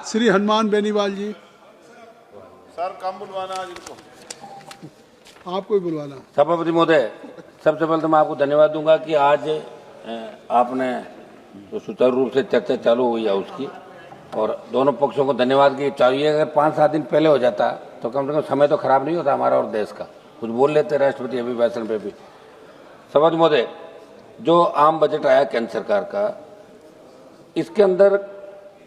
श्री हनुमान बेनीवाल जी। Sir कम बुलवाना आज इनको, आपको ही बुलवाना। सभापति महोदय, सबसे पहले तो मैं आपको धन्यवाद दूंगा कि आज आपने जो सुचारू रूप से चर्चा चालू हुई है उसकी, और दोनों पक्षों को धन्यवाद कि चाहिए। अगर 5-7 दिन पहले हो जाता तो कम से कम समय तो खराब नहीं होता हमारा और देश का, कुछ बोल लेते राष्ट्रपति अभिभाषण पे भी। सभापति महोदय, जो आम बजट आया केंद्र सरकार का, इसके अंदर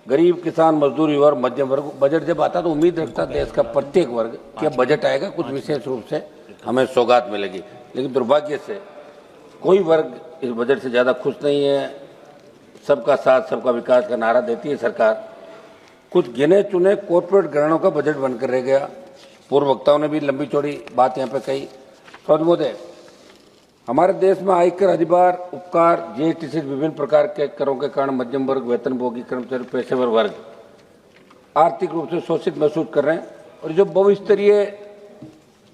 गरीब, किसान, मजदूर, युवा और मध्यम वर्ग बजट जब आता तो उम्मीद रखता देश का प्रत्येक वर्ग कि अब बजट आएगा, कुछ विशेष रूप से हमें सौगात मिलेगी। लेकिन दुर्भाग्य से कोई वर्ग इस बजट से ज़्यादा खुश नहीं है। सबका साथ सबका विकास का नारा देती है सरकार, कुछ गिने चुने कॉर्पोरेट घरानों का बजट बनकर रह गया। पूर्व वक्ताओं ने भी लंबी चौड़ी बात यहाँ पे कही। सभापति महोदय, हमारे देश में आयकर, अधिभार, उपकार, जीएसटी से विभिन्न प्रकार के करों के कारण मध्यम वर्ग, वेतनभोगी, कर्मचारी, पेशेवर वर्ग आर्थिक रूप से शोषित महसूस कर रहे हैं। और जो बहुस्तरीय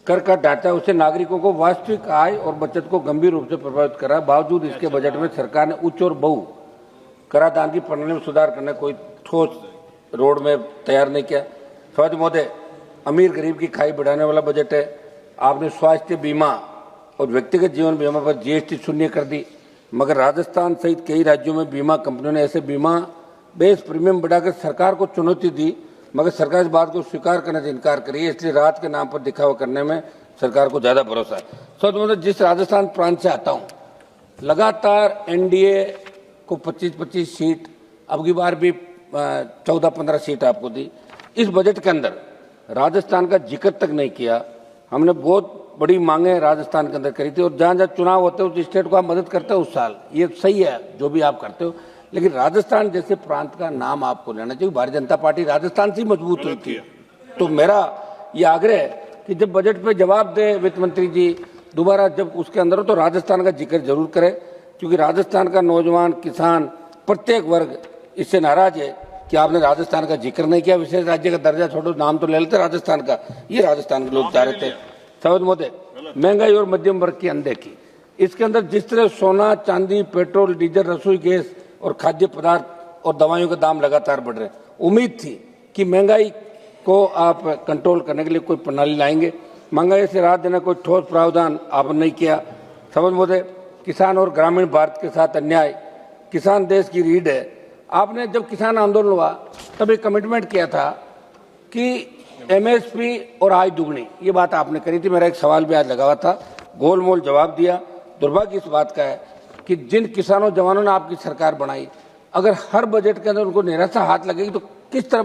कर का ढांचा उससे नागरिकों को वास्तविक आय और बचत को गंभीर रूप से प्रभावित कर रहा है। बावजूद इसके बजट में सरकार ने उच्च और बहु कराधान की प्रणाली में सुधार करने कोई ठोस रोड में तैयार नहीं किया। सभापति महोदय, अमीर गरीब की खाई बढ़ाने वाला बजट है। आपने स्वास्थ्य बीमा और व्यक्तिगत जीवन बीमा पर जीएसटी शून्य कर दी, मगर राजस्थान सहित कई राज्यों में बीमा कंपनियों ने ऐसे बीमा बेस प्रीमियम बढ़ाकर सरकार को चुनौती दी, मगर सरकार इस बात को स्वीकार करने से इनकार करी है। इसलिए राहत के नाम पर दिखावा करने में सरकार को ज्यादा भरोसा है। सच मतलब जिस राजस्थान प्रांत से आता हूँ, लगातार एनडीए को 25-25 सीट, अब की बार भी 14-15 सीट आपको दी। इस बजट के अंदर राजस्थान का जिक्र तक नहीं किया। हमने बहुत बड़ी मांगे राजस्थान के अंदर करी थी, और जहाँ जहाँ चुनाव होते हैं उस स्टेट को आप मदद करते हो उस साल, ये सही है जो भी आप करते हो, लेकिन राजस्थान जैसे प्रांत का नाम आपको लेना चाहिए। भारतीय जनता पार्टी राजस्थान से मजबूत हुई थी। तो मेरा ये आग्रह है कि जब बजट पे जवाब दे वित्त मंत्री जी दोबारा, जब उसके अंदर हो तो राजस्थान का जिक्र जरूर करें, क्योंकि राजस्थान का नौजवान, किसान, प्रत्येक वर्ग इससे नाराज है कि आपने राजस्थान का जिक्र नहीं किया। विशेष राज्य का दर्जा छोड़ो, नाम तो ले लेते राजस्थान का, ये राजस्थान के लोग चाह रहे थे। सभापति महोदय, महंगाई और मध्यम वर्ग की अनदेखी, इसके अंदर जिस तरह सोना, चांदी, पेट्रोल, डीजल, रसोई गैस और खाद्य पदार्थ और दवाइयों के दाम लगातार बढ़ रहे हैं, उम्मीद थी कि महंगाई को आप कंट्रोल करने के लिए कोई प्रणाली लाएंगे। महंगाई से राहत देना कोई ठोस प्रावधान आपने नहीं किया। सभापति महोदय, किसान और ग्रामीण भारत के साथ अन्याय, किसान देश की रीढ़ है। आपने जब किसान आंदोलन हुआ तब एक कमिटमेंट किया था कि एमएसपी और आय दुगनी, ये बात आपने करी थी। मेरा एक सवाल भी आज लगा हुआ था, गोलमोल जवाब दिया। दुर्भाग्य इस बात का है कि जिन किसानों जवानों ने आपकी सरकार बनाई, अगर हर बजट के अंदर उनको निराशा हाथ लगेगी तो किस तरह